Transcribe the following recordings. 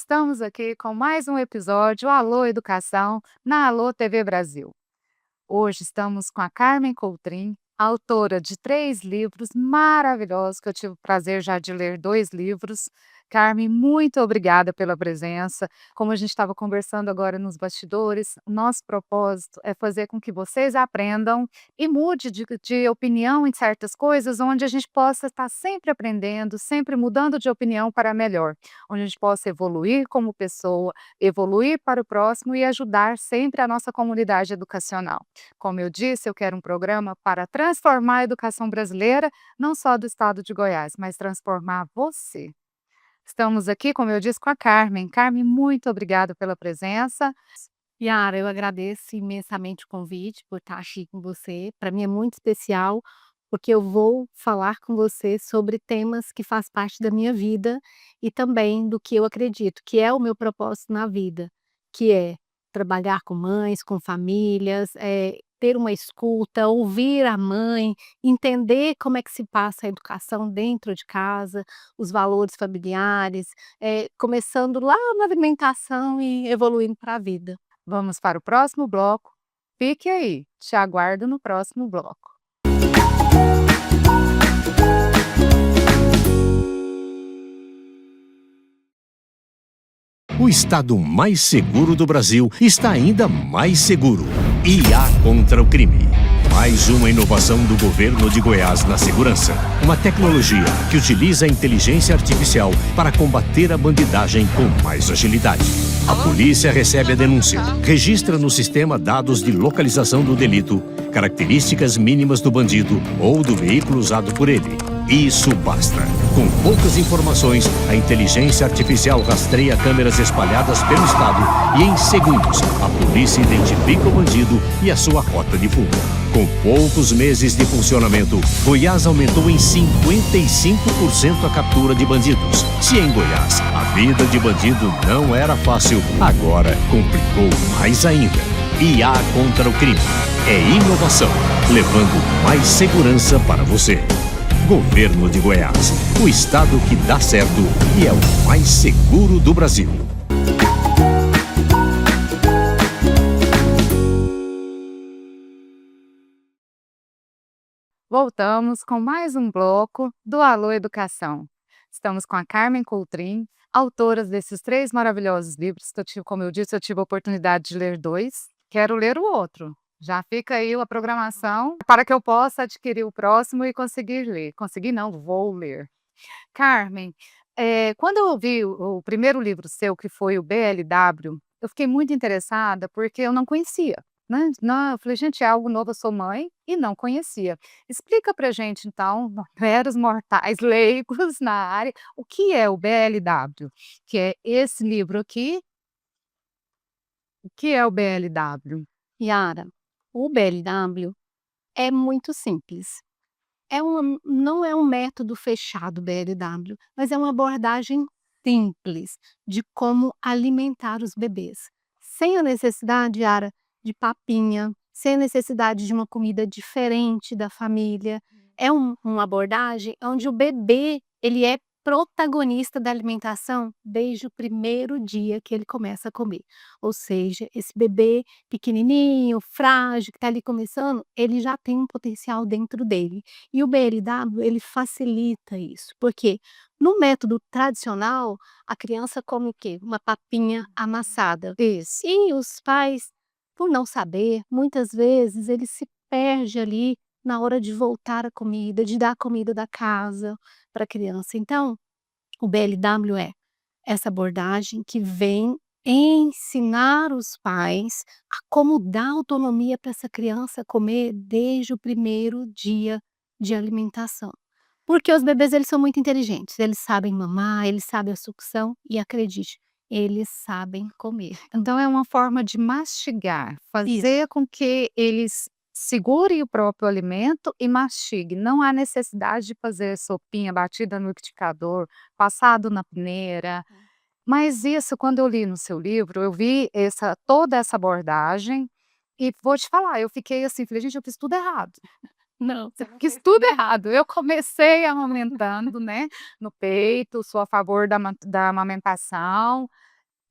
Estamos aqui com mais um episódio Alô Educação na Alô TV Brasil. Hoje estamos com a Carmen Coutrin, autora de 3 livros maravilhosos, que eu tive o prazer já de ler 2 livros. Carmen, muito obrigada pela presença. Como a gente estava conversando agora nos bastidores, o nosso propósito é fazer com que vocês aprendam e mude de opinião em certas coisas, onde a gente possa estar sempre aprendendo, sempre mudando de opinião para melhor, onde a gente possa evoluir como pessoa, evoluir para o próximo e ajudar sempre a nossa comunidade educacional. Como eu disse, eu quero um programa para transformar a educação brasileira, não só do estado de Goiás, mas transformar você. Estamos aqui, como eu disse, com a Carmen. Carmen, muito obrigada pela presença. Yara, eu agradeço imensamente o convite por estar aqui com você. Para mim é muito especial, porque eu vou falar com você sobre temas que faz parte da minha vida e também do que eu acredito, que é o meu propósito na vida, que é trabalhar com mães, com famílias, ter uma escuta, ouvir a mãe, entender como é que se passa a educação dentro de casa, os valores familiares, começando lá na alimentação e evoluindo para a vida. Vamos para o próximo bloco. Fique aí, te aguardo no próximo bloco. O estado mais seguro do Brasil está ainda mais seguro. IA contra o crime. Mais uma inovação do governo de Goiás na segurança. Uma tecnologia que utiliza a inteligência artificial para combater a bandidagem com mais agilidade. A polícia recebe a denúncia, registra no sistema dados de localização do delito, características mínimas do bandido ou do veículo usado por ele. Isso basta. Com poucas informações, a inteligência artificial rastreia câmeras espalhadas pelo estado e, em segundos, a polícia identifica o bandido e a sua rota de fuga. Com poucos meses de funcionamento, Goiás aumentou em 55% a captura de bandidos. Se em Goiás a vida de bandido não era fácil, agora complicou mais ainda. IA contra o crime. É inovação, levando mais segurança para você. Governo de Goiás, o estado que dá certo e é o mais seguro do Brasil. Voltamos com mais um bloco do Alô Educação. Estamos com a Carmen Coutrin, autora desses 3 maravilhosos livros, que como eu disse, eu tive a oportunidade de ler 2. Quero ler o outro. Já fica aí a programação para que eu possa adquirir o próximo e conseguir ler. Conseguir não, vou ler. Carmen, quando eu ouvi o primeiro livro seu, que foi o BLW, eu fiquei muito interessada, porque eu não conhecia, né. Não, eu falei: "Gente, é algo novo, eu sou mãe e não conhecia". Explica pra gente então, meros mortais leigos na área, o que é o BLW? Que é esse livro aqui. O que é o BLW? Yara, o BLW é muito simples. Não é um método fechado BLW, mas é uma abordagem simples de como alimentar os bebês, sem a necessidade, Yara, de papinha, sem a necessidade de uma comida diferente da família. É uma abordagem onde o bebê, ele é protagonista da alimentação desde o primeiro dia que ele começa a comer. Ou seja, esse bebê pequenininho, frágil, que está ali começando, ele já tem um potencial dentro dele. E o BLW, ele facilita isso, porque no método tradicional, a criança come o quê? Uma papinha amassada. Isso. E os pais, por não saber, muitas vezes ele se perde ali na hora de voltar a comida, de dar a comida da casa para a criança. Então, o BLW é essa abordagem que vem ensinar os pais a como dar autonomia para essa criança comer desde o primeiro dia de alimentação. Porque os bebês, eles são muito inteligentes, eles sabem mamar, eles sabem a sucção e acredite, eles sabem comer. Então é uma forma de mastigar, Isso. fazer com que eles segurem o próprio alimento e mastigue. Não há necessidade de fazer sopinha batida no liquidificador, passado na peneira. Mas isso, quando eu li no seu livro, eu vi toda essa abordagem e vou te falar, eu fiquei assim, falei: "Gente, eu fiz tudo errado". Não, você Eu não fiz fez tudo tudo. errado. Eu comecei amamentando, né, no peito, sou a favor da amamentação,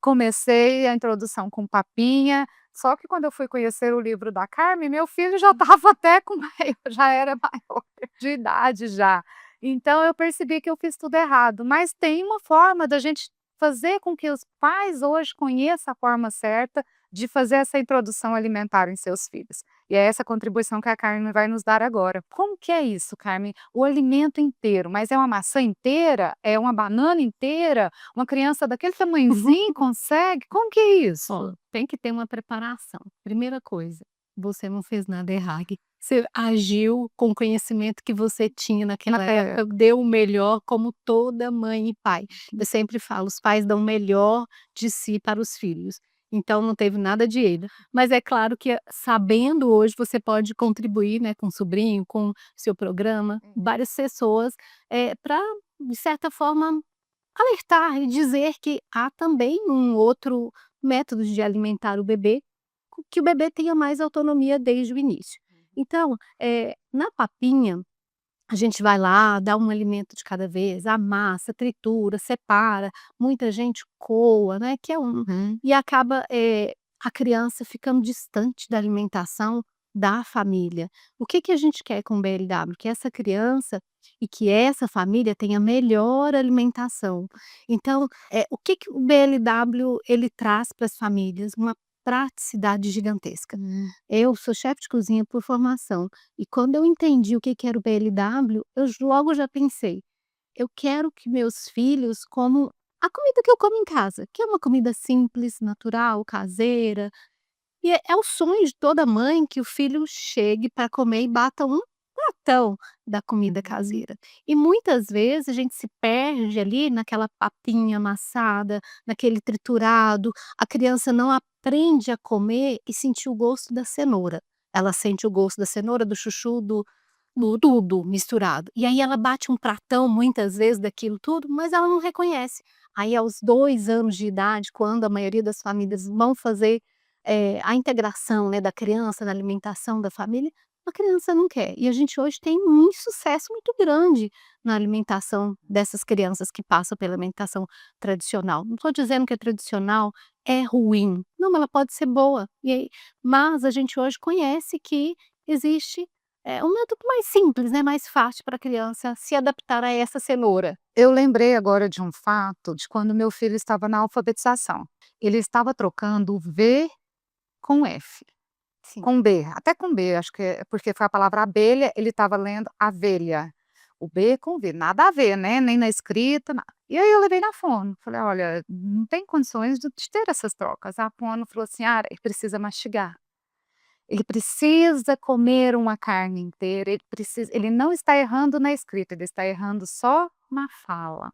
comecei a introdução com papinha, só que quando eu fui conhecer o livro da Carmen, meu filho já estava até com já era maior de idade já. Então eu percebi que eu fiz tudo errado, mas tem uma forma da gente fazer com que os pais hoje conheçam a forma certa de fazer essa introdução alimentar em seus filhos. E é essa contribuição que a Carmen vai nos dar agora. Como que é isso, Carmen? O alimento inteiro, mas é uma maçã inteira? É uma banana inteira? Uma criança daquele tamanhozinho consegue? Como que é isso? Ó, tem que ter uma preparação. Primeira coisa, você não fez nada errado. Você agiu com o conhecimento que você tinha naquela Naquela época, deu o melhor como toda mãe e pai. Eu sempre falo, os pais dão o melhor de si para os filhos. Então não teve nada de erro. Mas é claro que sabendo hoje você pode contribuir, né, com o sobrinho, com seu programa, várias pessoas, para de certa forma alertar e dizer que há também um outro método de alimentar o bebê, que o bebê tenha mais autonomia desde o início. Então, na papinha, a gente vai lá, dá um alimento de cada vez, amassa, tritura, separa, muita gente coa, né, que é Uhum. e acaba, a criança ficando distante da alimentação da família. O que que a gente quer com o BLW? Que essa criança e que essa família tenha melhor alimentação. Então, o que que o BLW ele traz para as famílias? Uma praticidade gigantesca. Eu sou chefe de cozinha por formação, e quando eu entendi o que que era o BLW, eu logo já pensei: "Eu quero que meus filhos comam a comida que eu como em casa", que é uma comida simples, natural, caseira, e é o sonho de toda mãe que o filho chegue para comer e bata um pratão da comida caseira. E muitas vezes a gente se perde ali naquela papinha amassada, naquele triturado, a criança não aprende a comer e sentir o gosto da cenoura. Ela sente o gosto da cenoura, do chuchu, do tudo misturado. E aí ela bate um pratão muitas vezes daquilo tudo, mas ela não reconhece. Aí aos 2 anos de idade, quando a maioria das famílias vão fazer, a integração, né, da criança na alimentação da família, a criança não quer. E a gente hoje tem um sucesso muito grande na alimentação dessas crianças que passam pela alimentação tradicional. Não estou dizendo que a tradicional é ruim, não, ela pode ser boa, e aí mas a gente hoje conhece que existe um método mais simples, né, mais fácil para a criança se adaptar a essa cenoura. Eu lembrei agora de um fato de quando meu filho estava na alfabetização. Ele estava trocando o V com F, Sim. com B, até com B, acho que é porque foi a palavra abelha, ele estava lendo avelha. O B com V, nada a ver, né, nem na escrita, nada. E aí eu levei na fono, falei: "Olha, não tem condições de ter essas trocas". A fono falou assim: "Ah, ele precisa mastigar". Ele precisa comer uma carne inteira, ele não está errando na escrita, ele está errando só na fala.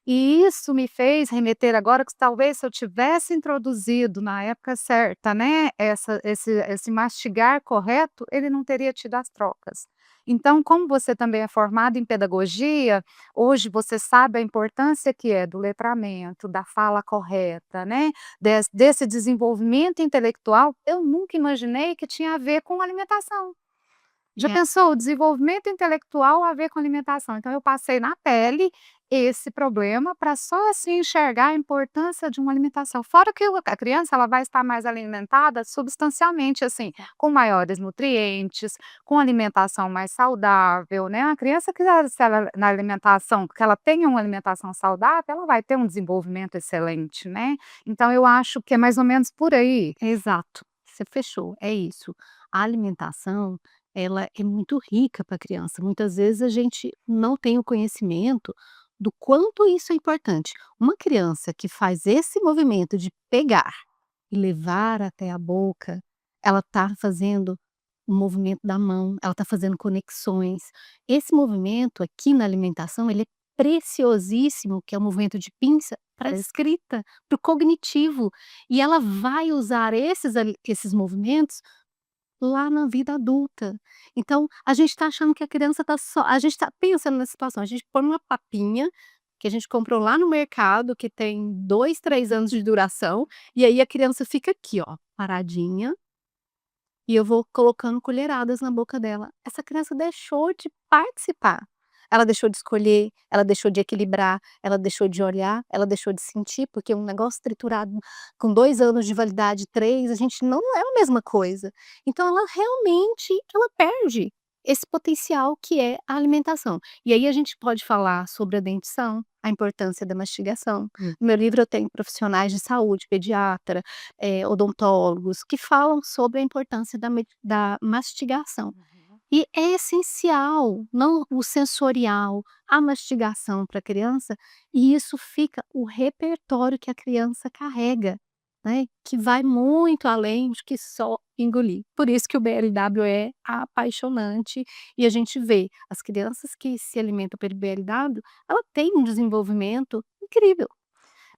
E isso me fez remeter agora que talvez se eu tivesse introduzido na época certa, né, esse mastigar correto, ele não teria tido as trocas. Então, como você também é formado em pedagogia, hoje você sabe a importância que é do letramento, da fala correta, né, desse desenvolvimento intelectual, eu nunca imaginei que tinha a ver com alimentação. Já É. pensou, o desenvolvimento intelectual a ver com alimentação, então eu passei na pele esse problema para só assim enxergar a importância de uma alimentação, fora que a criança ela vai estar mais alimentada substancialmente, assim, com maiores nutrientes, com alimentação mais saudável, né, a criança que se ela na alimentação que ela tenha uma alimentação saudável, ela vai ter um desenvolvimento excelente, né, então eu acho que é mais ou menos por aí. Exato, você fechou, é isso. A alimentação, ela é muito rica para a criança. Muitas vezes a gente não tem o conhecimento do quanto isso é importante. Uma criança que faz esse movimento de pegar e levar até a boca, ela está fazendo o movimento da mão, ela está fazendo conexões. Esse movimento aqui na alimentação, ele é preciosíssimo, que é o movimento de pinça, para a escrita, para o cognitivo. E ela vai usar esses movimentos lá na vida adulta. Então, a gente está achando que a criança está só a gente está pensando na situação, a gente põe uma papinha, que a gente comprou lá no mercado, que tem 2, 3 anos de duração, e aí a criança fica aqui ó, paradinha, e eu vou colocando colheradas na boca dela. Essa criança deixou de participar. Ela deixou de escolher, ela deixou de equilibrar, ela deixou de olhar, ela deixou de sentir, porque um negócio triturado com 2 anos de validade, 3, a gente não é a mesma coisa. Então ela realmente, ela perde esse potencial que é a alimentação. E aí a gente pode falar sobre a dentição, a importância da mastigação. No meu livro eu tenho profissionais de saúde, pediatra, odontólogos, que falam sobre a importância da mastigação. E é essencial, não o sensorial, a mastigação para a criança, e isso fica o repertório que a criança carrega, né, que vai muito além de que só engolir. Por isso que o BLW é apaixonante e a gente vê as crianças que se alimentam pelo BLW, ela tem um desenvolvimento incrível.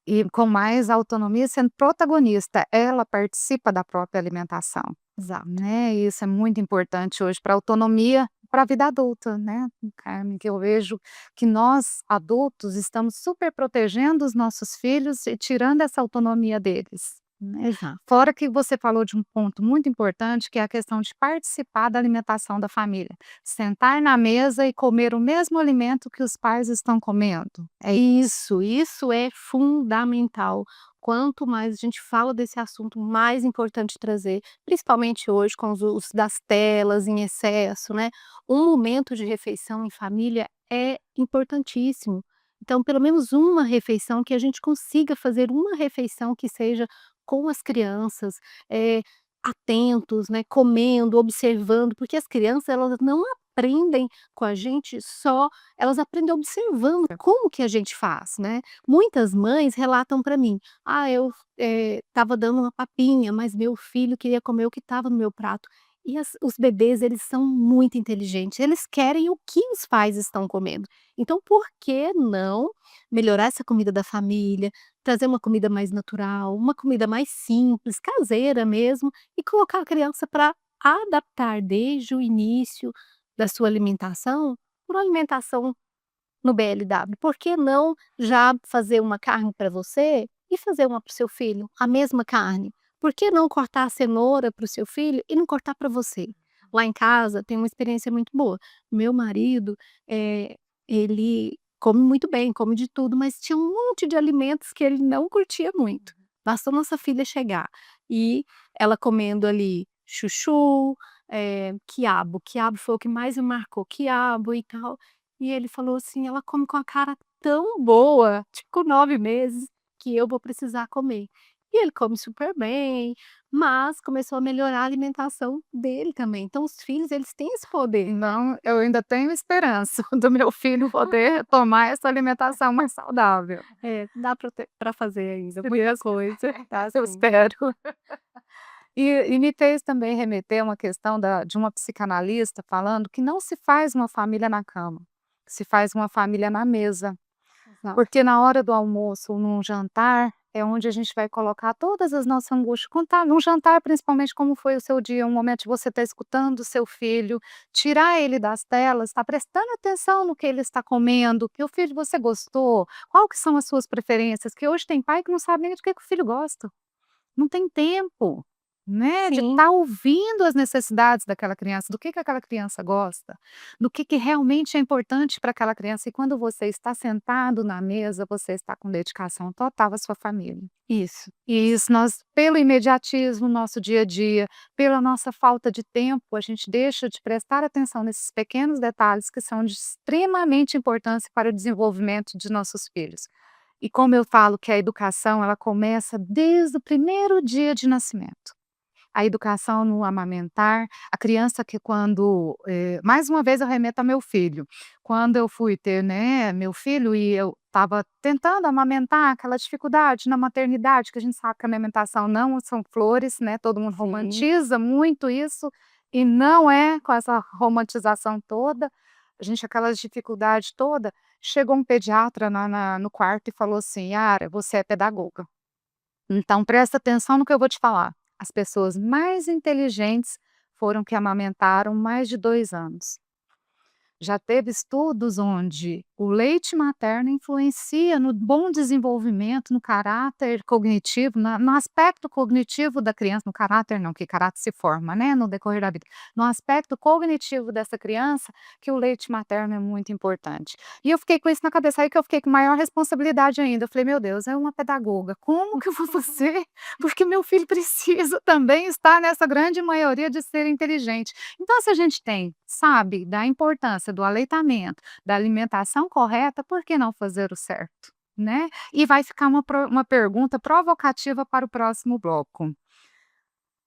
E com mais autonomia, sendo protagonista, ela participa da própria alimentação, Exato. né, e isso é muito importante hoje para a autonomia, para a vida adulta, né, Carmen, que eu vejo que nós, adultos, estamos super protegendo os nossos filhos e tirando essa autonomia deles, né. Exato. Fora que você falou de um ponto muito importante, que é a questão de participar da alimentação da família, sentar na mesa e comer o mesmo alimento que os pais estão comendo. Isso é fundamental. Quanto mais a gente fala desse assunto, mais importante trazer, principalmente hoje com os usos das telas em excesso, né. Um momento de refeição em família é importantíssimo. Então, pelo menos uma refeição, que a gente consiga fazer uma refeição que seja com as crianças, atentos, né, comendo, observando, porque as crianças elas não aprendem com a gente só, elas aprendem observando como que a gente faz, né. Muitas mães relatam para mim: "Ah, eu, estava dando uma papinha, mas meu filho queria comer o que estava no meu prato". E os bebês, eles são muito inteligentes, eles querem o que os pais estão comendo. Então por que não melhorar essa comida da família, trazer uma comida mais natural, uma comida mais simples, caseira mesmo, e colocar a criança para adaptar desde o início da sua alimentação, por uma alimentação no BLW. Por que não já fazer uma carne para você e fazer uma para o seu filho, a mesma carne? Por que não cortar a cenoura para o seu filho e não cortar para você? Lá em casa tem uma experiência muito boa. Meu marido, ele come muito bem, come de tudo, mas tinha um monte de alimentos que ele não curtia muito. Bastou nossa filha chegar e ela comendo ali chuchu, quiabo. Quiabo foi o que mais me marcou, quiabo e tal. E ele falou assim: "Ela come com a cara tão boa, tipo com 9 meses, que eu vou precisar comer". E ele come super bem, mas começou a melhorar a alimentação dele também. Então os filhos, eles têm esse poder. Não, eu ainda tenho esperança do meu filho poder tomar essa alimentação mais saudável. É, dá pra fazer ainda Se muita Deus coisa, tá eu sim. espero. E me fez também remeter a uma questão de uma psicanalista falando que não se faz uma família na cama, se faz uma família na mesa. Exato. Porque na hora do almoço ou num jantar, é onde a gente vai colocar todas as nossas angústias, contar num jantar principalmente como foi o seu dia, um momento de você estar escutando o seu filho, tirar ele das telas, estar prestando atenção no que ele está comendo, que o filho você gostou, qual que são as suas preferências, que hoje tem pai que não sabe nem do que o filho gosta. Não tem tempo, né, de Sim. estar ouvindo as necessidades daquela criança, do que aquela criança gosta, do que realmente é importante para aquela criança. E quando você está sentado na mesa, você está com dedicação total à sua família. Isso. E isso nós, pelo imediatismo, nosso dia a dia, pela nossa falta de tempo, a gente deixa de prestar atenção nesses pequenos detalhes que são de extremamente importância para o desenvolvimento de nossos filhos. E como eu falo que a educação, ela começa desde o primeiro dia de nascimento. A educação no amamentar, a criança que quando, mais uma vez eu remeto a meu filho, quando eu fui ter, né, meu filho e eu estava tentando amamentar, aquela dificuldade na maternidade, que a gente sabe que a amamentação não são flores, né, todo mundo Sim. romantiza muito isso, e não é com essa romantização toda, a gente aquelas dificuldade toda, chegou um pediatra no quarto e falou assim: "Yara, você é pedagoga, então presta atenção no que eu vou te falar. As pessoas mais inteligentes foram que amamentaram mais de 2 anos. Já teve estudos onde o leite materno influencia no bom desenvolvimento, no caráter cognitivo, no aspecto cognitivo da criança, no caráter não, que caráter se forma, né, no decorrer da vida. No aspecto cognitivo dessa criança, que o leite materno é muito importante. E eu fiquei com isso na cabeça, aí que eu fiquei com maior responsabilidade ainda. Eu falei: "Meu Deus, é uma pedagoga, como que eu vou fazer? Porque meu filho precisa também estar nessa grande maioria de ser inteligente". Então, se a gente sabe da importância do aleitamento, da alimentação correta, por que não fazer o certo, né? E vai ficar uma pergunta provocativa para o próximo bloco.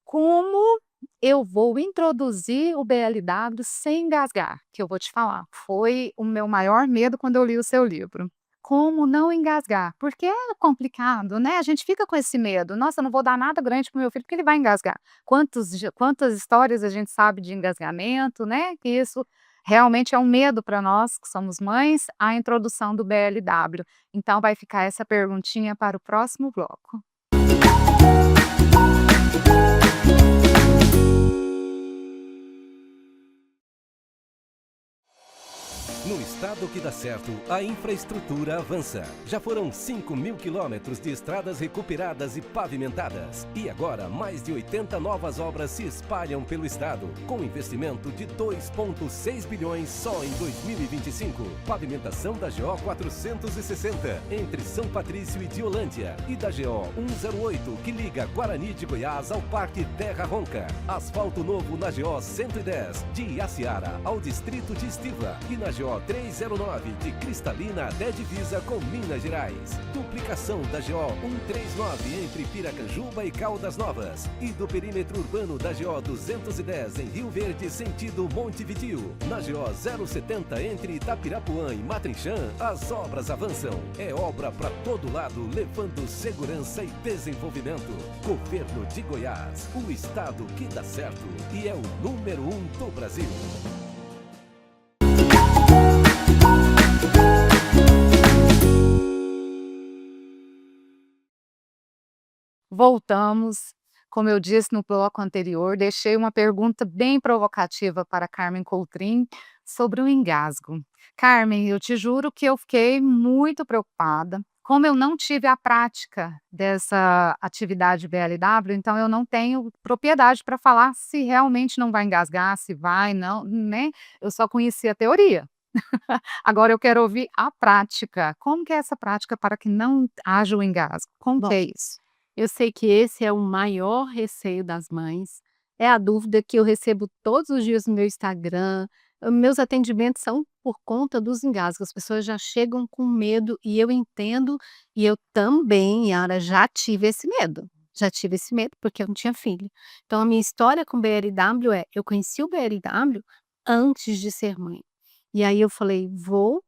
Como eu vou introduzir o BLW sem engasgar? Que eu vou te falar, foi o meu maior medo quando eu li o seu livro. Como não engasgar? Porque é complicado, né? A gente fica com esse medo. Nossa, eu não vou dar nada grande para o meu filho porque ele vai engasgar. Quantas histórias a gente sabe de engasgamento, né? Que isso realmente é um medo para nós que somos mães, a introdução do BLW. Então vai ficar essa perguntinha para o próximo bloco. No estado que dá certo, a infraestrutura avança. Já foram 5.000 quilômetros de estradas recuperadas e pavimentadas. E agora, mais de 80 novas obras se espalham pelo estado, com investimento de 2,6 bilhões só em 2025. Pavimentação da GO 460, entre São Patrício e Diolândia. E da GO 108, que liga Guarani de Goiás ao Parque Terra Ronca. Asfalto novo na GO 110, de Iaciara ao distrito de Estiva. E na GO 309, de Cristalina até divisa com Minas Gerais. Duplicação da GO 139 entre Piracanjuba e Caldas Novas. E do perímetro urbano da GO 210 em Rio Verde, sentido Montevidéu. Na GO 070 entre Itapirapuã e Matrinchã, as obras avançam. É obra para todo lado, levando segurança e desenvolvimento. Governo de Goiás, o estado que dá certo e é o número 1 do Brasil. Voltamos. Como eu disse no bloco anterior, deixei uma pergunta bem provocativa para Carmen Coutrin sobre o engasgo. Carmen, eu te juro que eu fiquei muito preocupada. Como eu não tive a prática dessa atividade BLW, então eu não tenho propriedade para falar se realmente não vai engasgar, se vai, não, né? Eu só conhecia a teoria. Agora eu quero ouvir a prática. Como que é essa prática para que não haja o engasgo? Como que Bom, é isso? eu sei que esse é o maior receio das mães, é a dúvida que eu recebo todos os dias no meu Instagram. Meus atendimentos são por conta dos engasgos, as pessoas já chegam com medo e eu entendo, e eu também, Yara, já tive esse medo. Já tive esse medo porque eu não tinha filho. Então a minha história com BLW é, eu conheci o BLW antes de ser mãe. E aí eu falei: "Vou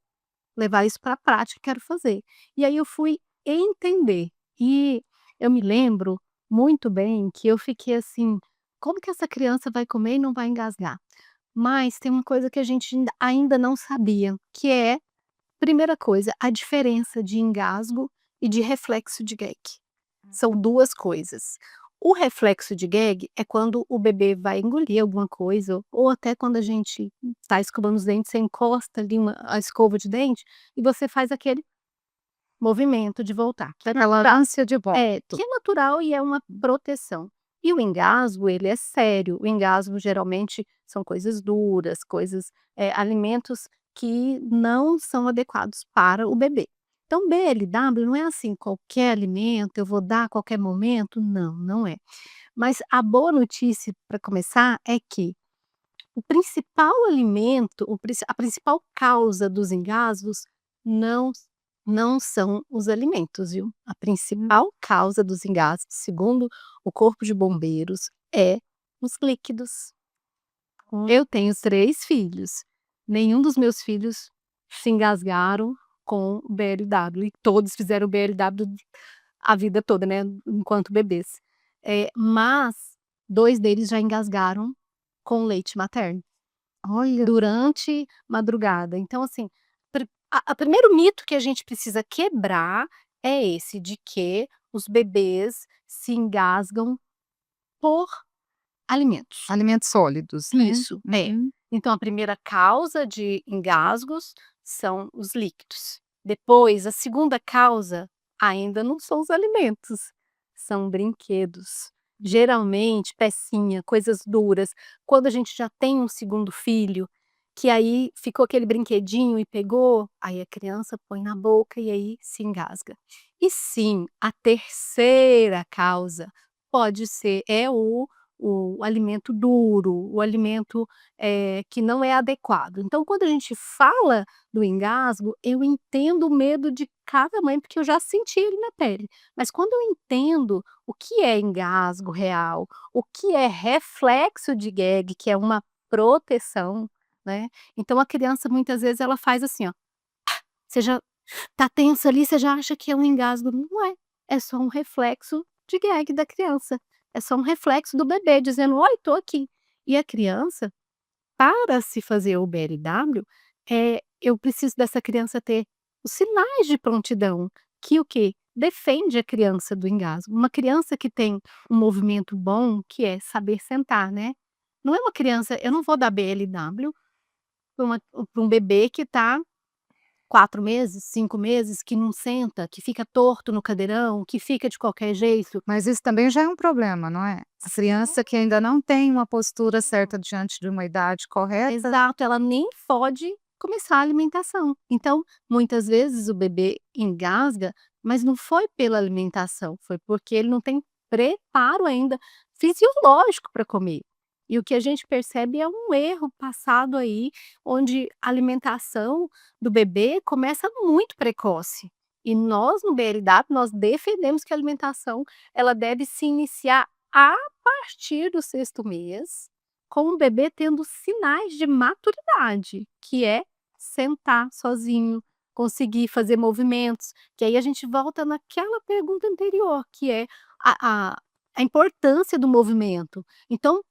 levar isso para a prática, quero fazer". E aí eu fui entender. E eu me lembro muito bem que eu fiquei assim: "Como que essa criança vai comer e não vai engasgar?". Mas tem uma coisa que a gente ainda não sabia, que é, primeira coisa, a diferença de engasgo e de reflexo de gag. São 2 coisas. O reflexo de gag é quando o bebê vai engolir alguma coisa, ou até quando a gente está escovando os dentes, você encosta ali a escova de dente e você faz aquele movimento de voltar. Aquela ânsia de volta. Que é natural e é uma proteção. E o engasgo, ele é sério. O engasgo geralmente são coisas duras, alimentos que não são adequados para o bebê. Então, BLW não é assim, qualquer alimento eu vou dar a qualquer momento, não, não é. Mas a boa notícia, para começar, é que o principal alimento, a principal causa dos engasgos não não são os alimentos, viu. A principal causa dos engasgos, segundo o corpo de bombeiros, é os líquidos. Eu tenho 3 filhos, nenhum dos meus filhos se engasgaram com o BLW e todos fizeram BLW a vida toda, né, enquanto bebês. Mas 2 deles já engasgaram com leite materno. Olha. Durante madrugada. Então, assim, a primeiro mito que a gente precisa quebrar é esse, de que os bebês se engasgam por alimentos. Alimentos sólidos, né? Isso, é. Uhum. Então a primeira causa de engasgos são os líquidos. Depois, a segunda causa ainda não são os alimentos, são brinquedos. Geralmente, pecinha, coisas duras. Quando a gente já tem um segundo filho, que aí ficou aquele brinquedinho e pegou, aí a criança põe na boca e aí se engasga. E sim, a terceira causa pode ser o alimento duro, o alimento, que não é adequado. Então quando a gente fala do engasgo, eu entendo o medo de cada mãe, porque eu já senti ele na pele. Mas quando eu entendo o que é engasgo real, o que é reflexo de gag, que é uma proteção, né, então a criança muitas vezes ela faz assim ó, você já tá tenso ali, você já acha que é um engasgo, não é, é só um reflexo de gag da criança, é só um reflexo do bebê dizendo: "Oi, tô aqui". E a criança, para se fazer o BLW, eu preciso dessa criança ter os sinais de prontidão, que o quê? Defende a criança do engasgo. Uma criança que tem um movimento bom, que é saber sentar, né. Não é uma criança eu não vou dar BLW pra um bebê que tá 4 meses, 5 meses, que não senta, que fica torto no cadeirão, que fica de qualquer jeito. Mas isso também já é um problema, não é? A criança que ainda não tem uma postura certa diante de uma idade correta. Exato, ela nem pode começar a alimentação. Então, muitas vezes o bebê engasga, mas não foi pela alimentação, foi porque ele não tem preparo ainda fisiológico para comer. E o que a gente percebe é um erro passado aí, onde a alimentação do bebê começa muito precoce. E nós no BLW, nós defendemos que a alimentação ela deve se iniciar a partir do 6º mês, com o bebê tendo sinais de maturidade, que é sentar sozinho, conseguir fazer movimentos, que aí a gente volta naquela pergunta anterior, que é a a importância do movimento. Então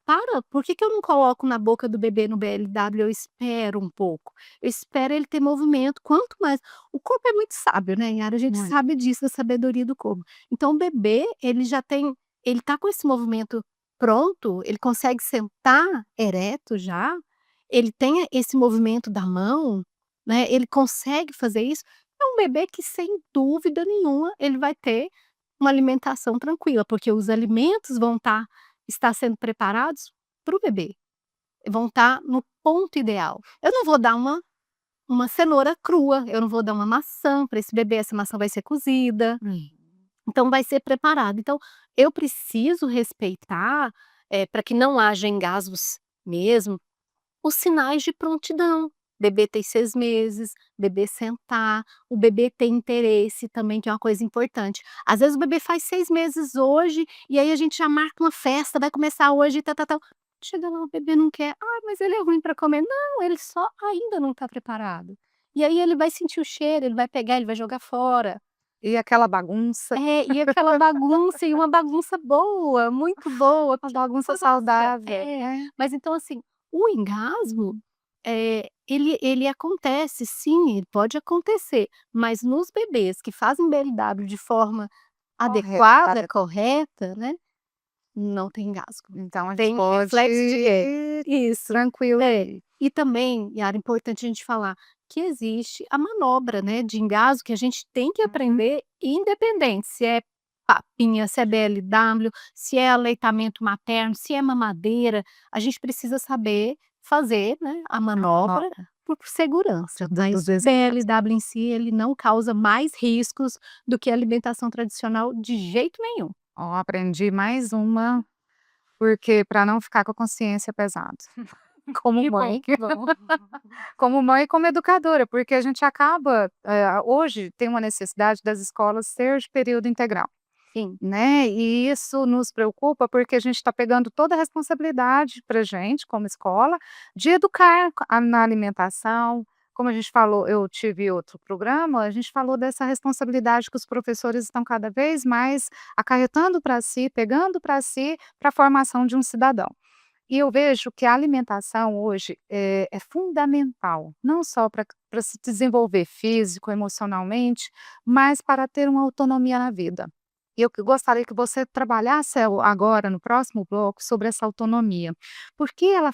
por que que eu não coloco na boca do bebê no BLW, eu espero um pouco, eu espero ele ter movimento, quanto mais o corpo é muito sábio, né, Yara, a gente Muito. sabe disso, da sabedoria do corpo. Então o bebê, ele tá com esse movimento pronto, ele consegue sentar ereto já, ele tem esse movimento da mão, né, ele consegue fazer isso, é um bebê que sem dúvida nenhuma ele vai ter uma alimentação tranquila, porque os alimentos vão estar sendo preparados para o bebê, vão estar no ponto ideal. Eu não vou dar uma cenoura crua, eu não vou dar uma maçã para esse bebê, essa maçã vai ser cozida. Então vai ser preparado. Então, eu preciso respeitar, para que não haja engasgos mesmo, os sinais de prontidão. Bebê tem 6 meses, bebê sentar, o bebê ter interesse também, que é uma coisa importante. Às vezes o bebê faz 6 meses hoje, e aí a gente já marca uma festa, vai começar hoje, tal. Chega lá, o bebê não quer: "Ah, mas ele é ruim para comer". Não, ele só ainda não está preparado. E aí ele vai sentir o cheiro, ele vai pegar, ele vai jogar fora. E aquela bagunça, E aquela bagunça, e uma bagunça boa, muito boa, uma que bagunça nossa, saudável. mas então assim, o engasgo, ele acontece sim, ele pode acontecer, mas nos bebês que fazem BLW de forma adequada, correta, né, não tem engasgo. Então a gente Tem pode reflexo de ir isso. tranquilo. E também, Yara, é importante a gente falar que existe a manobra, né, de engasgo que a gente tem que aprender independente se é papinha, se é BLW, se é aleitamento materno, se é mamadeira, a gente precisa saber fazer, né, a manobra por segurança, mas Dos BLW em si, ele não causa mais riscos do que a alimentação tradicional de jeito nenhum. Ó, aprendi mais uma, porque para não ficar com a consciência pesada. Como Que bom, mãe. que bom. Como mãe e como educadora, porque a gente acaba, hoje tem uma necessidade das escolas ser de período integral, Sim. né, e isso nos preocupa, porque a gente está pegando toda a responsabilidade pra gente, como escola, de educar na alimentação. Como a gente falou, eu tive outro programa, a gente falou dessa responsabilidade que os professores estão cada vez mais acarretando para si, pegando para si, para a formação de um cidadão. E eu vejo que a alimentação hoje é fundamental, não só para se desenvolver físico, emocionalmente, mas para ter uma autonomia na vida. Eu gostaria que você trabalhasse agora, no próximo bloco, sobre essa autonomia. Por que ela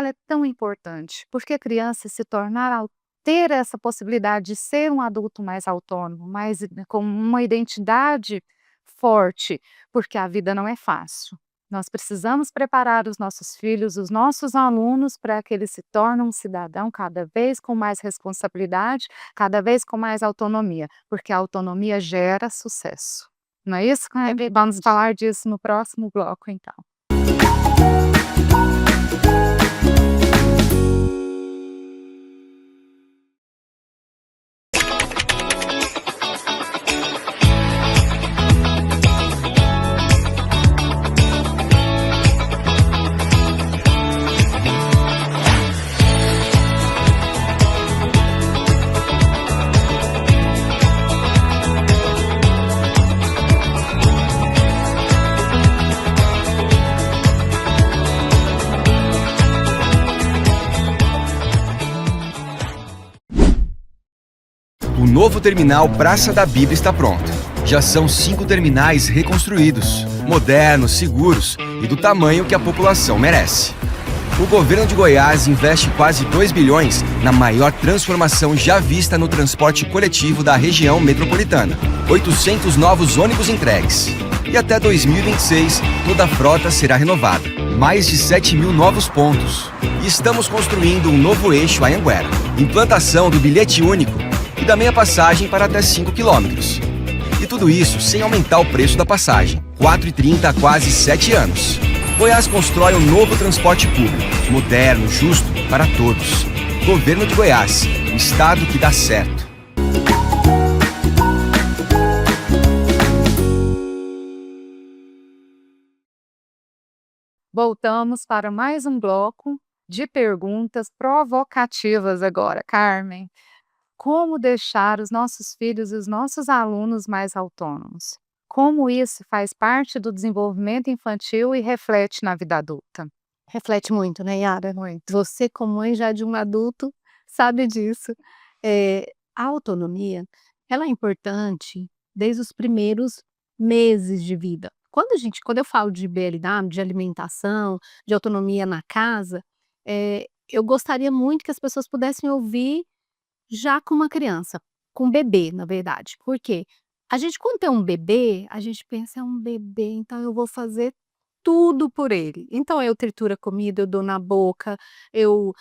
é tão importante? Porque a criança se tornar ter essa possibilidade de ser um adulto mais autônomo, mais com uma identidade forte, porque a vida não é fácil. Nós precisamos preparar os nossos filhos, os nossos alunos, para que eles se tornem um cidadão cada vez com mais responsabilidade, cada vez com mais autonomia, porque a autonomia gera sucesso. Não é isso, Kleber? Vamos falar disso no próximo bloco, então. O novo terminal Praça da Bíblia está pronto. Já são 5 terminais reconstruídos, modernos, seguros e do tamanho que a população merece. O governo de Goiás investe quase 2 bilhões na maior transformação já vista no transporte coletivo da região metropolitana. 800 novos ônibus entregues. E até 2026, toda a frota será renovada. Mais de 7 mil novos pontos. E estamos construindo um novo eixo Anhanguera. Implantação do bilhete único e da meia passagem para até 5 quilômetros. E tudo isso sem aumentar o preço da passagem. R$ 4,30 há quase 7 anos. Goiás constrói um novo transporte público, moderno, justo, para todos. Governo de Goiás, um estado que dá certo. Voltamos para mais um bloco de perguntas provocativas agora, Carmen. Como deixar os nossos filhos e os nossos alunos mais autônomos? Como isso faz parte do desenvolvimento infantil e reflete na vida adulta? Reflete muito, né, Yara? Muito. Você, como mãe já de um adulto, sabe disso. A autonomia, ela é importante desde os primeiros meses de vida. Quando eu falo de BLW, de alimentação, de autonomia na casa, eu gostaria muito que as pessoas pudessem ouvir já com uma criança, com um bebê, na verdade. Por quê? A gente, quando tem um bebê, a gente pensa: "É um bebê, então eu vou fazer tudo por ele". Então eu trituro a comida, eu dou na boca, eu,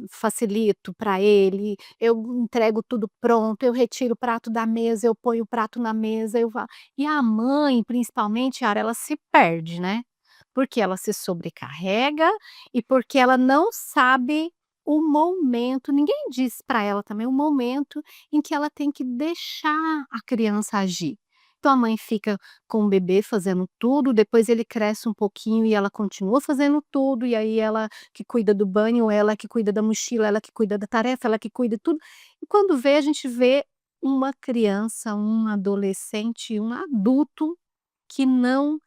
facilito para ele, eu entrego tudo pronto, eu retiro o prato da mesa, eu ponho o prato na mesa, eu va e a mãe, principalmente, Yara, ela se perde, né, porque ela se sobrecarrega e porque ela não sabe o momento, ninguém diz para ela também o momento em que ela tem que deixar a criança agir. Então a mãe fica com o bebê fazendo tudo, depois ele cresce um pouquinho e ela continua fazendo tudo, e aí ela que cuida do banho, ela que cuida da mochila, ela que cuida da tarefa, ela que cuida de tudo. E quando vê, a gente vê uma criança, um adolescente, um adulto que não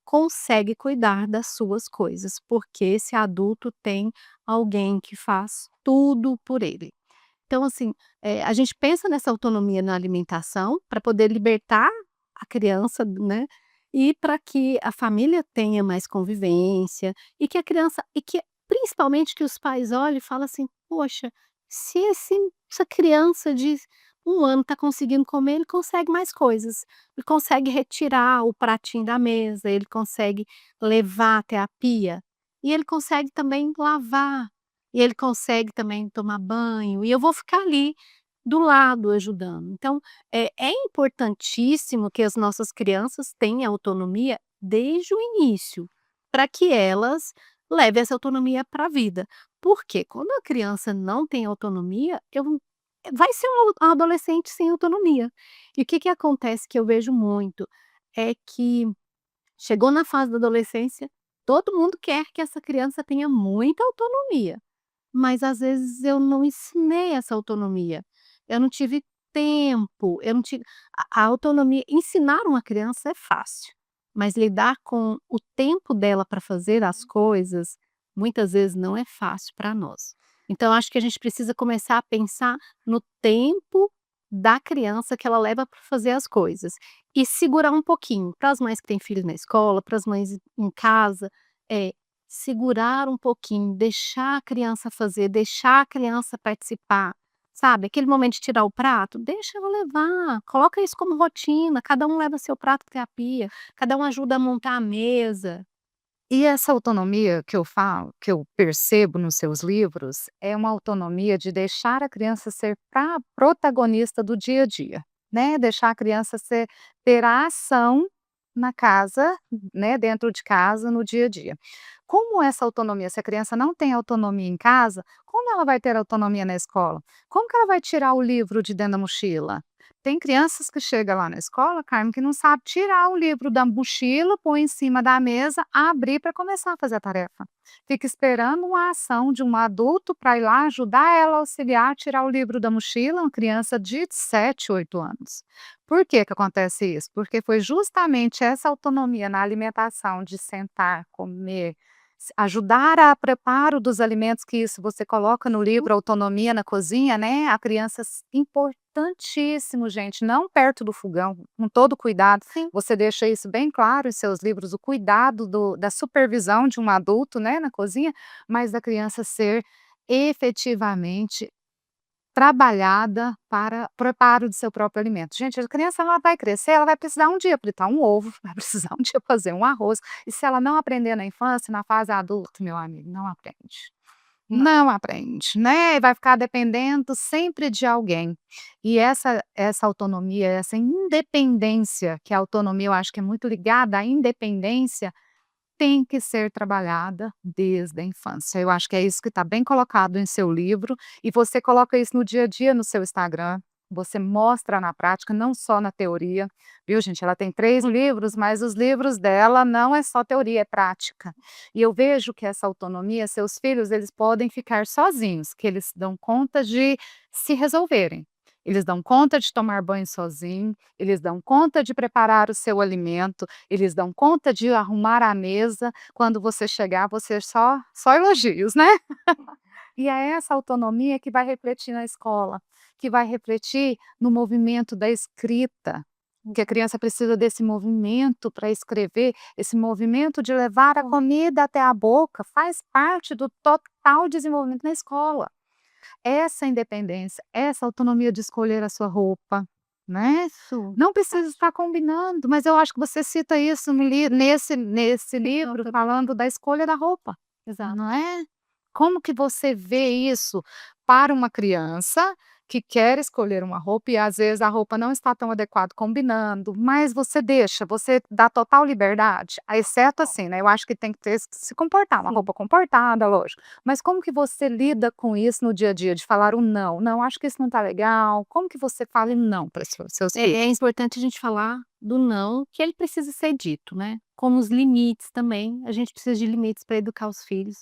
consegue cuidar das suas coisas, porque esse adulto tem alguém que faz tudo por ele. Então, assim, a gente pensa nessa autonomia na alimentação para poder libertar a criança, né, e para que a família tenha mais convivência e que a criança e que principalmente que os pais olhem e falem assim: "Poxa, se essa criança de 1 ano está conseguindo comer, ele consegue mais coisas. Ele consegue retirar o pratinho da mesa, ele consegue levar até a pia, e ele consegue também lavar, e ele consegue também tomar banho, e eu vou ficar ali do lado ajudando". Então, é importantíssimo que as nossas crianças tenham autonomia desde o início, para que elas levem essa autonomia para a vida. Porque quando a criança não tem autonomia, vai ser um adolescente sem autonomia. E o que que acontece que eu vejo muito, é que chegou na fase da adolescência, todo mundo quer que essa criança tenha muita autonomia, mas às vezes eu não ensinei essa autonomia, eu não tive tempo, eu não tive a autonomia. Ensinar uma criança é fácil, mas lidar com o tempo dela para fazer as coisas, muitas vezes não é fácil para nós. Então acho que a gente precisa começar a pensar no tempo da criança que ela leva para fazer as coisas. E segurar um pouquinho, para as mães que têm filhos na escola, para as mães em casa, segurar um pouquinho, deixar a criança fazer, deixar a criança participar, sabe, aquele momento de tirar o prato, deixa ela levar, coloca isso como rotina, cada um leva seu prato até a pia, cada um ajuda a montar a mesa. E essa autonomia que eu falo, que eu percebo nos seus livros, é uma autonomia de deixar a criança ser protagonista do dia a dia, né, deixar a criança ter a ação na casa, né, dentro de casa, no dia a dia. Como essa autonomia, se a criança não tem autonomia em casa, como ela vai ter autonomia na escola? Como que ela vai tirar o livro de dentro da mochila? Tem crianças que chegam lá na escola, Carmen, que não sabe tirar o livro da mochila, põe em cima da mesa, abrir para começar a fazer a tarefa. Fica esperando uma ação de um adulto para ir lá ajudar ela a auxiliar a tirar o livro da mochila, uma criança de 7, 8 anos. Por que que acontece isso? Porque foi justamente essa autonomia na alimentação de sentar, comer, ajudar a preparo dos alimentos, que isso você coloca no livro Autonomia na Cozinha, né, a criança importantíssimo, gente, não perto do fogão, com todo cuidado, Sim. você deixa isso bem claro em seus livros, o cuidado da supervisão de um adulto, né, na cozinha, mas da criança ser efetivamente trabalhada para preparo do seu próprio alimento. Gente, a criança ela vai crescer, ela vai precisar um dia fritar um ovo, vai precisar um dia fazer um arroz, e se ela não aprender na infância, na fase adulta, meu amigo, não aprende. Não aprende, né, e vai ficar dependendo sempre de alguém. E essa autonomia, essa independência, que a autonomia eu acho que é muito ligada à independência, tem que ser trabalhada desde a infância. Eu acho que é isso que está bem colocado em seu livro, e você coloca isso no dia a dia no seu Instagram, você mostra na prática, não só na teoria, viu gente? Ela tem 3 livros, mas os livros dela não é só teoria, é prática. E eu vejo que essa autonomia, seus filhos, eles podem ficar sozinhos, que eles dão conta de se resolverem. Eles dão conta de tomar banho sozinho, eles dão conta de preparar o seu alimento, eles dão conta de arrumar a mesa, quando você chegar, você só elogios, né. E é essa autonomia que vai refletir na escola, que vai refletir no movimento da escrita, que a criança precisa desse movimento para escrever, esse movimento de levar a comida até a boca, faz parte do total desenvolvimento na escola. Essa independência, essa autonomia de escolher a sua roupa, né. Isso. Não precisa estar combinando, mas eu acho que você cita isso no nesse livro falando da escolha da roupa, Exato. não é? Como que você vê isso para uma criança que quer escolher uma roupa e às vezes a roupa não está tão adequada combinando, mas você dá total liberdade, exceto assim, né, eu acho que tem que ter se comportar, uma Sim. roupa comportada, lógico. Mas como que você lida com isso no dia a dia, de falar o não? "Não, acho que isso não está legal", como que você fala não para seus filhos? É importante a gente falar do não, que ele precisa ser dito, né, como os limites também, a gente precisa de limites para educar os filhos.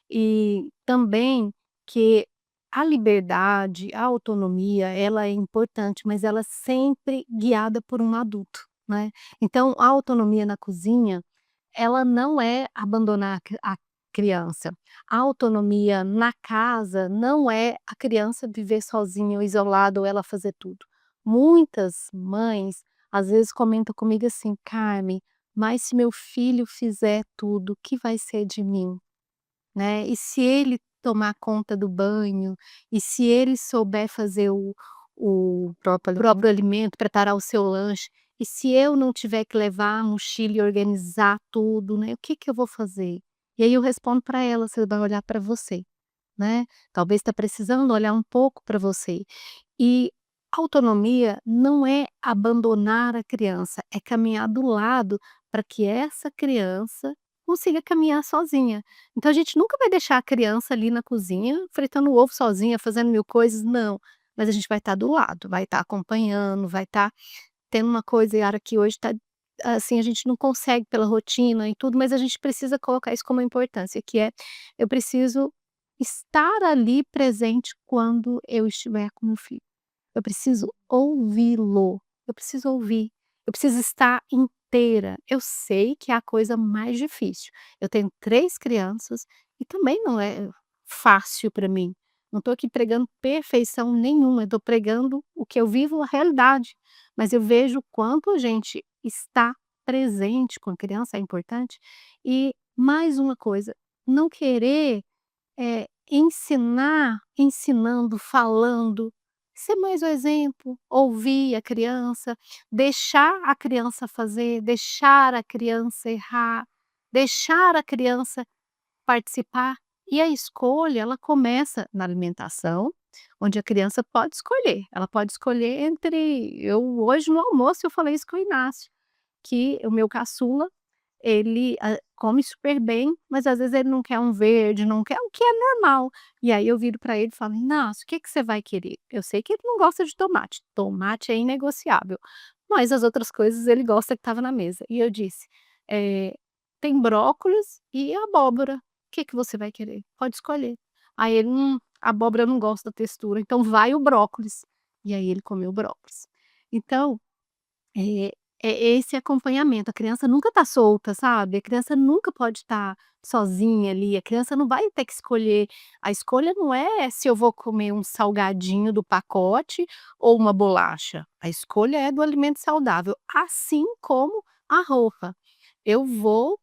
E também que a liberdade, a autonomia, ela é importante, mas ela é sempre guiada por um adulto, né. Então a autonomia na cozinha, ela não é abandonar a criança. A autonomia na casa não é a criança viver sozinha ou isolada ou ela fazer tudo. Muitas mães, às vezes, comentam comigo assim: "Carmen, mas se meu filho fizer tudo, o que vai ser de mim?", né. E se ele tomar conta do banho, e se ele souber fazer o próprio alimento, preparar o seu lanche, e se eu não tiver que levar a mochila e organizar tudo, né, o que que eu vou fazer? E aí eu respondo para ela: "Você vai olhar para você", né. Talvez está precisando olhar um pouco para você. E autonomia não é abandonar a criança, é caminhar do lado para que essa criança consiga caminhar sozinha. Então a gente nunca vai deixar a criança ali na cozinha fritando ovo sozinha, fazendo mil coisas, não. Mas a gente vai estar do lado, vai estar acompanhando, vai estar tendo uma coisa, Yara, que hoje está assim, a gente não consegue pela rotina e tudo, mas a gente precisa colocar isso como importância, que é, eu preciso estar ali presente quando eu estiver com meu filho. Eu preciso ouvi-lo, eu preciso ouvir, eu preciso estar inteira. Eu sei que é a coisa mais difícil. Eu tenho 3 crianças e também não é fácil para mim, Não estou aqui pregando perfeição nenhuma, eu estou pregando o que eu vivo, a realidade. Mas eu vejo o quanto a gente está presente com a criança, é importante. E mais uma coisa, não querer ensinar ensinando, falando, ser mais o exemplo, ouvir a criança, deixar a criança fazer, deixar a criança errar, deixar a criança participar. E a escolha, ela começa na alimentação, onde a criança pode escolher. Ela pode escolher entre hoje no almoço eu falei isso com o Inácio, que o meu caçula, ele, come super bem, mas às vezes ele não quer um verde, não quer o que é normal. E aí eu viro para ele e falo: "Inácio, o que que você vai querer?". Eu sei que ele não gosta de tomate, tomate é inegociável, mas as outras coisas ele gosta que estava na mesa. E eu disse: "Eh, tem brócolis e abóbora, o que que você vai querer? Pode escolher". Aí ele: abóbora eu não gosto da textura, então vai o brócolis". E aí ele comeu o brócolis. Então é é esse acompanhamento, a criança nunca está solta, sabe, a criança nunca pode estar sozinha ali, a criança não vai ter que escolher, a escolha não é se eu vou comer um salgadinho do pacote ou uma bolacha, a escolha é do alimento saudável, assim como a roupa. Eu vou,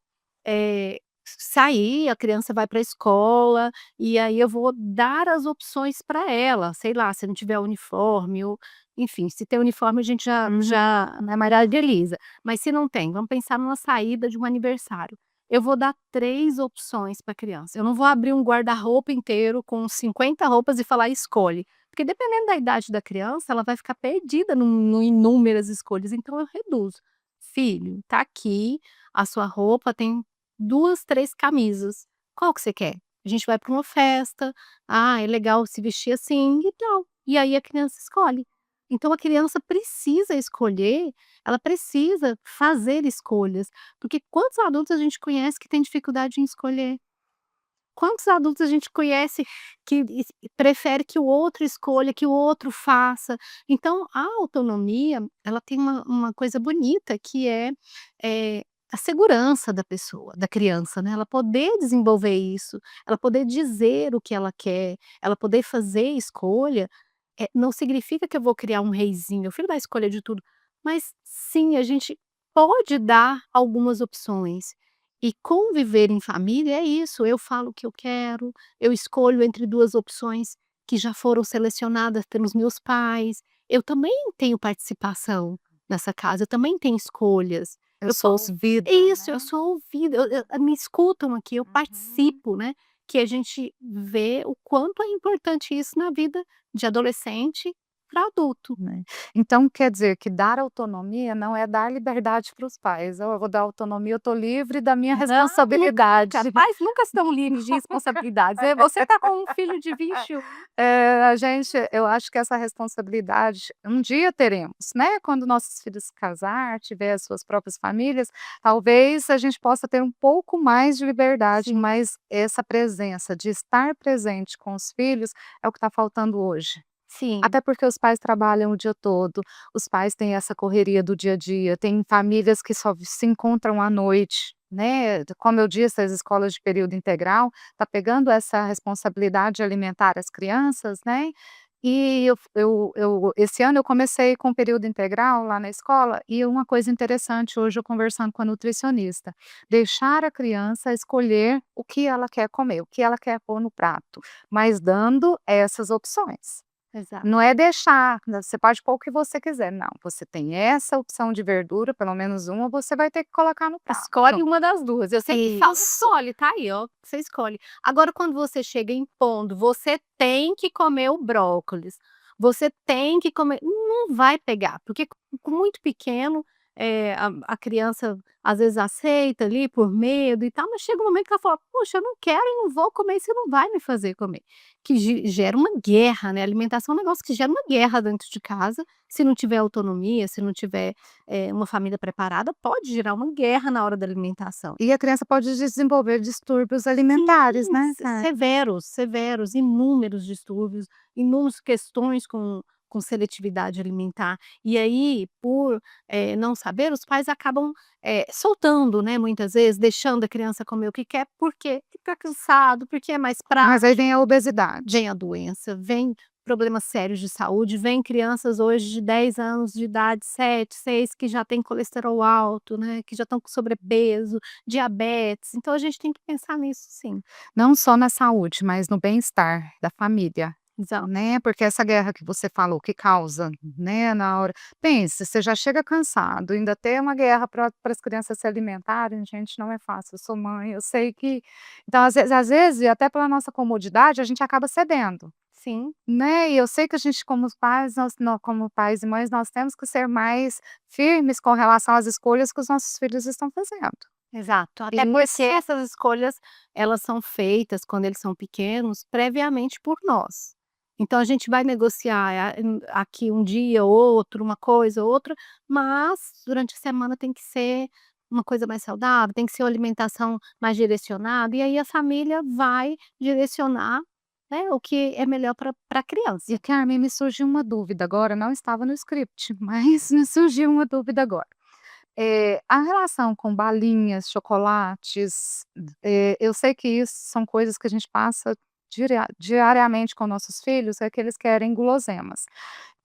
sair, a criança vai para a escola, e aí eu vou dar as opções para ela, sei lá, se não tiver uniforme ou enfim, se tem uniforme a gente já, né, materializa, mas se não tem, vamos pensar numa saída de um aniversário. Eu vou dar 3 opções para a criança, eu não vou abrir um guarda-roupa inteiro com 50 roupas e falar: "Escolhe", porque dependendo da idade da criança, ela vai ficar perdida no inúmeras escolhas, então eu reduzo. "Filho, tá aqui a sua roupa, tem 2, 3 camisas, qual que você quer? A gente vai para uma festa, ah, é legal se vestir assim e tal", e aí a criança escolhe. Então a criança precisa escolher, ela precisa fazer escolhas, porque quantos adultos a gente conhece que tem dificuldade em escolher? Quantos adultos a gente conhece que prefere que o outro escolha, que o outro faça? Então a autonomia, ela tem uma coisa bonita que é a segurança da pessoa, da criança, né, ela poder desenvolver isso, ela poder dizer o que ela quer, ela poder fazer escolha, não significa que eu vou criar um reizinho, o filho da escolha de tudo, mas sim, a gente pode dar algumas opções. E conviver em família é isso, eu falo o que eu quero, eu escolho entre 2 opções que já foram selecionadas pelos meus pais, eu também tenho participação nessa casa, eu também tenho escolhas. Eu Eu sou posso ouvida, isso, eu né. sou ouvida, me escutam aqui, eu Uhum. participo, né, que a gente vê o quanto é importante isso na vida de adolescente para adulto. Né. Então quer dizer que dar autonomia não é dar liberdade para os pais, "Oh, eu vou dar autonomia, eu estou livre da minha Não, responsabilidade". nunca, pais nunca estão livres de responsabilidades, você está com um filho de 21. A gente eu acho que essa responsabilidade um dia teremos, né, quando nossos filhos casar, tiver as suas próprias famílias, talvez a gente possa ter um pouco mais de liberdade, Sim, mas essa presença de estar presente com os filhos é o que está faltando hoje. sim. Até porque os pais trabalham o dia todo, os pais têm essa correria do dia a dia, tem famílias que só se encontram à noite, né, como eu disse, as escolas de período integral, tá pegando essa responsabilidade de alimentar as crianças, né, e eu esse ano eu comecei com período integral lá na escola, e uma coisa interessante hoje eu conversando com a nutricionista, deixar a criança escolher o que ela quer comer, o que ela quer pôr no prato, mas dando essas opções. Exato. Não é deixar, né, você pode pôr o que você quiser, não, você tem essa opção de verdura, pelo menos uma você vai ter que colocar no prato. Escolhe uma das 2. Eu sempre falo: Isso. "Escolhe, tá aí ó, você escolhe". Agora quando você chega impondo: "Você tem que comer o brócolis, você tem que comer", não vai pegar, porque com muito pequeno, a criança às vezes aceita ali por medo e tal, mas chega um momento que ela fala: "Poxa, eu não quero e não vou comer, e você não vai me fazer comer". Que gera uma guerra, né, alimentação é um negócio que gera uma guerra dentro de casa, se não tiver autonomia, se não tiver uma família preparada, pode gerar uma guerra na hora da alimentação. E a criança pode desenvolver distúrbios alimentares, Sim, né, Karen? severos, severos, inúmeros distúrbios, inúmeras questões com com seletividade alimentar. E aí, por, não saber, os pais acabam, soltando, né, muitas vezes, deixando a criança comer o que quer, porque fica cansado, porque é mais Mas aí prático. vem a obesidade. Vem a doença, vem problemas sérios de saúde, vem crianças hoje de 10 anos de idade, 7, 6, que já têm colesterol alto, né, que já estão com sobrepeso, diabetes, então a gente tem que pensar nisso sim. Não só na saúde, mas no bem-estar da família, Exato. né, porque essa guerra que você falou que causa, né, na hora pense, você já chega cansado, ainda tem uma guerra para as crianças se alimentarem, gente, não é fácil, eu sou mãe, eu sei que então às vezes, até pela nossa comodidade, a gente acaba cedendo. Sim, Né, e eu sei que a gente como os pais, como pais e mães, nós temos que ser mais firmes com relação às escolhas que os nossos filhos estão fazendo. exato. Até porque Isso essas escolhas, elas são feitas, quando eles são pequenos, previamente por nós. Então a gente vai negociar aqui um dia ou outro, uma coisa ou outra, mas durante a semana tem que ser uma coisa mais saudável, tem que ser uma alimentação mais direcionada, e aí a família vai direcionar, né, o que é melhor para a criança. e Carmen, me surgiu uma dúvida agora, não estava no script, mas me surgiu uma dúvida agora. A relação com balinhas, chocolates, eu sei que isso são coisas que a gente passa diariamente com nossos filhos, é que eles querem guloseimas.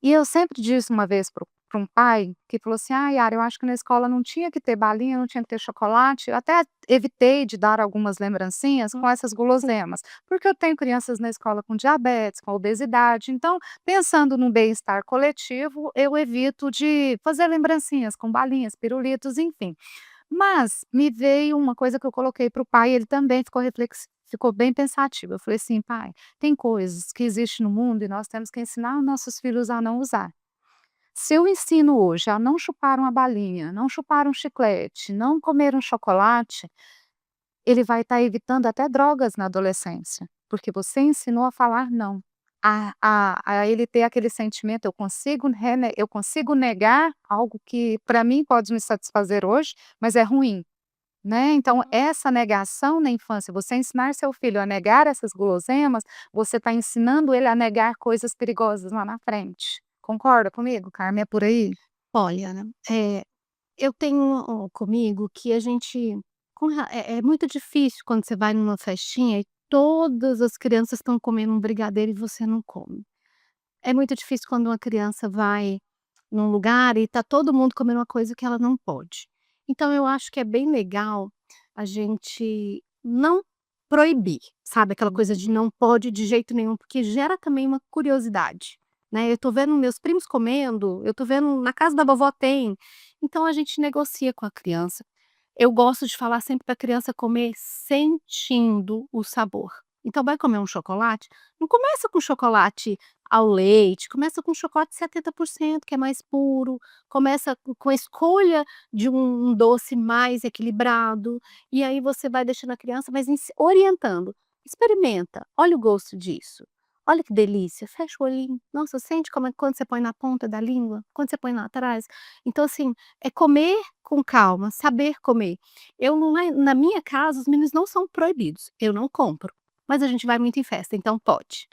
E eu sempre disse uma vez para um pai que falou assim: "Ah, Yara, eu acho que na escola não tinha que ter balinha, não tinha que ter chocolate". Eu até evitei de dar algumas lembrancinhas com essas guloseimas, porque eu tenho crianças na escola com diabetes, com obesidade, então, pensando no bem-estar coletivo, eu evito de fazer lembrancinhas com balinhas, pirulitos, enfim. Mas me veio uma coisa que eu coloquei para o pai, ele também ficou bem pensativo. Eu falei assim: "Pai, tem coisas que existem no mundo e nós temos que ensinar os nossos filhos a não usar. Se eu ensino hoje a não chupar uma balinha, não chupar um chiclete, não comer um chocolate, ele vai estar evitando até drogas na adolescência, porque você ensinou a falar não. A ele ter aquele sentimento, eu consigo negar algo que para mim pode me satisfazer hoje, mas é ruim. Né, então essa negação na infância, você ensinar seu filho a negar essas guloseimas, você está ensinando ele a negar coisas perigosas lá na frente. Concorda comigo, Carmen, é por aí? Olha, né, eu tenho comigo que a gente é muito difícil quando você vai numa festinha e todas as crianças estão comendo um brigadeiro e você não come. É muito difícil quando uma criança vai num lugar e tá todo mundo comendo uma coisa que ela não pode. Então eu acho que é bem legal a gente não proibir, sabe, aquela coisa de não pode de jeito nenhum, porque gera também uma curiosidade, né. Eu tô vendo meus primos comendo, eu tô vendo na casa da vovó tem, então a gente negocia com a criança. Eu gosto de falar sempre para a criança comer sentindo o sabor. Então vai comer um chocolate, não começa com chocolate ao leite, começa com chocolate 70% que é mais puro, começa com a escolha de um doce mais equilibrado, e aí você vai deixando a criança, mas orientando. Experimenta, olha o gosto disso. Olha que delícia, fecha o olhinho. Nossa, sente como é quando você põe na ponta da língua, quando você põe lá atrás. Então, assim, é comer com calma, saber comer. Eu não é na minha casa, os meninos não são proibidos, eu não compro, mas a gente vai muito em festa, então pode.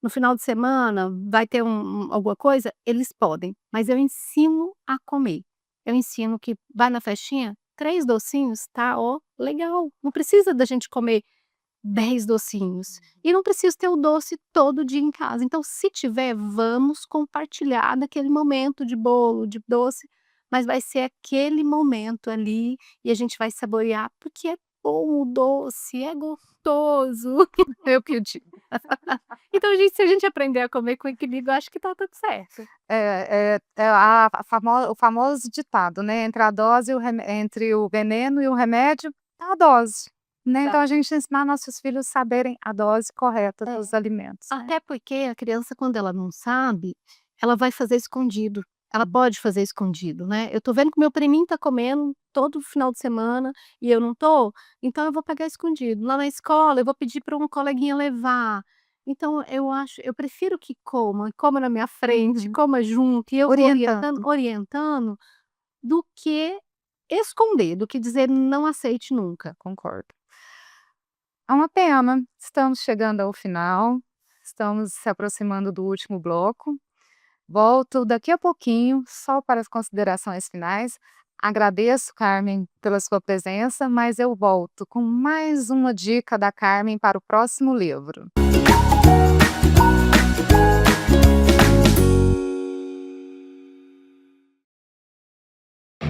No final de semana vai ter alguma coisa, eles podem, mas eu ensino a comer. Eu ensino que vai na festinha, 3 docinhos, tá, ó, legal, não precisa da gente comer 10 docinhos. E não preciso ter o doce todo dia em casa. Então, se tiver, vamos compartilhar daquele momento de bolo, de doce, mas vai ser aquele momento ali e a gente vai saborear, porque é bom o doce, é gostoso. Eu que o digo. Então, se a gente aprender a comer com equilíbrio, eu acho que tá tudo certo. É o famoso ditado, né, entre o veneno e o remédio, tá a dose, né, Tá. então a gente ensinar nossos filhos saberem a dose correta É. dos alimentos, né. Até porque a criança, quando ela não sabe, ela vai fazer escondido. Ela pode fazer escondido, né. Eu tô vendo que meu priminho tá comendo todo final de semana e eu não tô, então eu vou pegar escondido. Lá na escola eu vou pedir para um coleguinha levar. Então eu prefiro que coma na minha frente, Uhum. coma junto e eu vou Orientando. orientando, do que esconder, do que dizer: "Não aceite nunca". Concordo. É uma pena, estamos chegando ao final, estamos se aproximando do último bloco. Volto daqui a pouquinho, só para as considerações finais. Agradeço, Carmen, pela sua presença, mas eu volto com mais uma dica da Carmen para o próximo livro.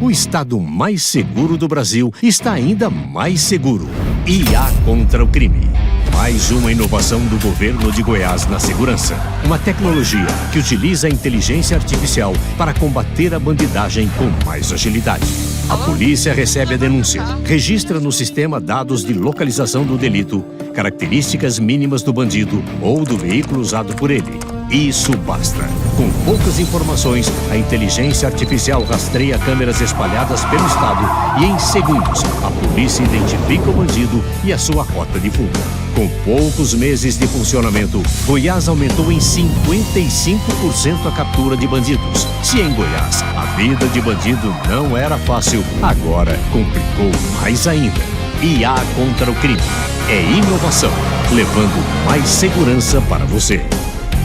O estado mais seguro do Brasil está ainda mais seguro. IA contra o crime. Mais uma inovação do governo de Goiás na segurança. Uma tecnologia que utiliza a inteligência artificial para combater a bandidagem com mais agilidade. A polícia recebe a denúncia, registra no sistema dados de localização do delito, características mínimas do bandido ou do veículo usado por ele. Isso basta. Com poucas informações, a inteligência artificial rastreia câmeras espalhadas pelo estado e, em segundos, a polícia identifica o bandido e a sua rota de fuga. Com poucos meses de funcionamento, Goiás aumentou em 55% a captura de bandidos. Se em Goiás a vida de bandido não era fácil, agora complicou mais ainda. IA contra o crime. É inovação, levando mais segurança para você.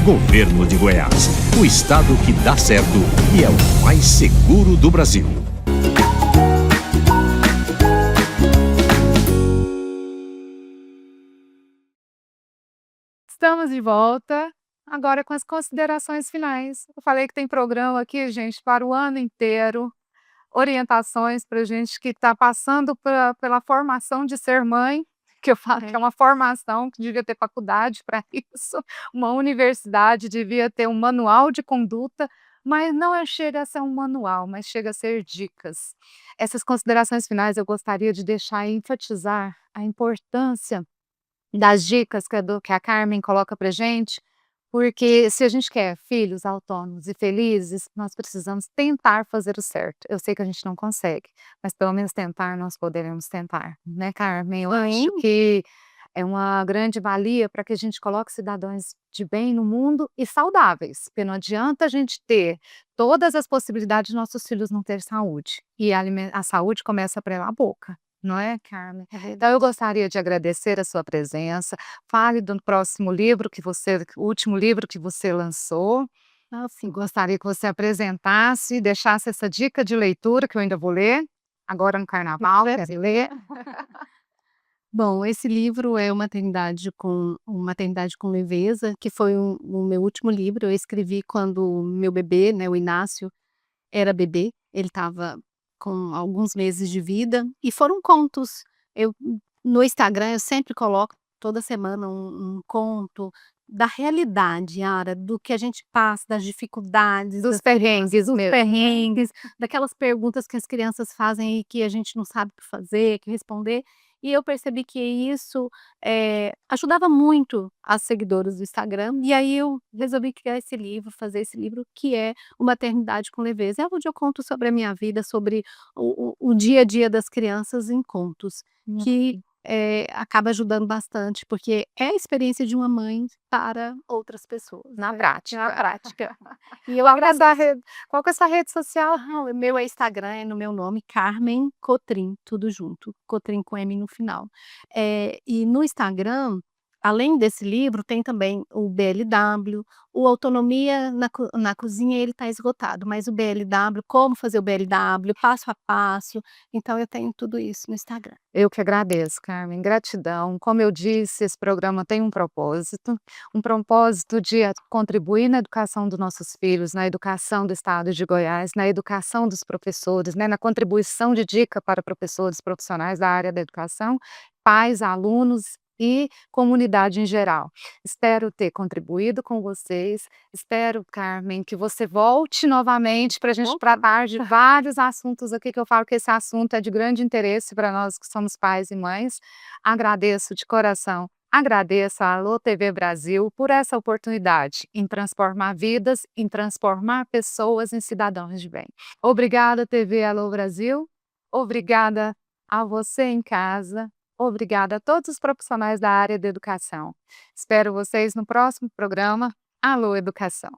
Governo de Goiás, o estado que dá certo e é o mais seguro do Brasil. Estamos de volta, agora com as considerações finais. Eu falei que tem programa aqui, gente, para o ano inteiro. Orientações para gente que está passando pela formação de ser mãe, que eu falo que é uma formação, que devia ter faculdade para isso, uma universidade devia ter um manual de conduta, mas não chega a ser um manual, mas chega a ser dicas. Essas considerações finais eu gostaria de deixar e enfatizar a importância das dicas que a Carmen coloca para gente, porque se a gente quer filhos autônomos e felizes, nós precisamos tentar fazer o certo. Eu sei que a gente não consegue, mas pelo menos tentar nós poderemos tentar, né, Carmen? Eu acho que é uma grande valia para que a gente coloque cidadãos de bem no mundo e saudáveis, porque não adianta a gente ter todas as possibilidades de nossos filhos não ter saúde, e a saúde começa pela boca, não é, Carmen? Então eu gostaria de agradecer a sua presença. Fale do próximo livro o último livro que você lançou. Assim, Gostaria que você apresentasse, deixasse essa dica de leitura que eu ainda vou ler, agora no carnaval, quero ler. bom, esse livro é Uma Maternidade com Leveza, que foi o meu último livro. Eu escrevi quando o meu bebê, né, o Inácio, era bebê. Ele estava com alguns meses de vida e foram contos. Eu no Instagram eu sempre coloco toda semana um conto da realidade, Ara, do que a gente passa, das dificuldades, Dos perrengues dos mesmo. perrengues, daquelas perguntas que as crianças fazem e que a gente não sabe o que fazer, o que responder. E eu percebi que isso, ajudava muito as seguidoras do Instagram, e aí eu resolvi criar esse livro, fazer esse livro que é O Maternidade com Leveza. É onde eu conto sobre a minha vida, sobre o dia a dia das crianças em contos, que, acaba ajudando bastante, porque é a experiência de uma mãe para outras pessoas, Na né, prática. na prática. E eu Qual que é agradeço. essa rede qual que é essa rede social? O meu Instagram é no meu nome, Carmen Cotrim, tudo junto, Cotrim com M no final. E no Instagram, além desse livro, tem também o BLW, o Autonomia na Cozinha, ele está esgotado, mas o BLW, como fazer o BLW, passo a passo, então eu tenho tudo isso no Instagram. Eu que agradeço, Carmen, gratidão. Como eu disse, esse programa tem um propósito de contribuir na educação dos nossos filhos, na educação do estado de Goiás, na educação dos professores, né, na contribuição de dica para professores profissionais da área da educação, pais, alunos e comunidade em geral. Espero ter contribuído com vocês, espero, Carmen, que você volte novamente para a gente tratar de vários assuntos aqui, que eu falo que esse assunto é de grande interesse para nós que somos pais e mães. Agradeço de coração, agradeço à Alô TV Brasil por essa oportunidade em transformar vidas, em transformar pessoas em cidadãos de bem. Obrigada, TV Alô Brasil, obrigada a você em casa. Obrigada a todos os profissionais da área da educação. Espero vocês no próximo programa Alô Educação.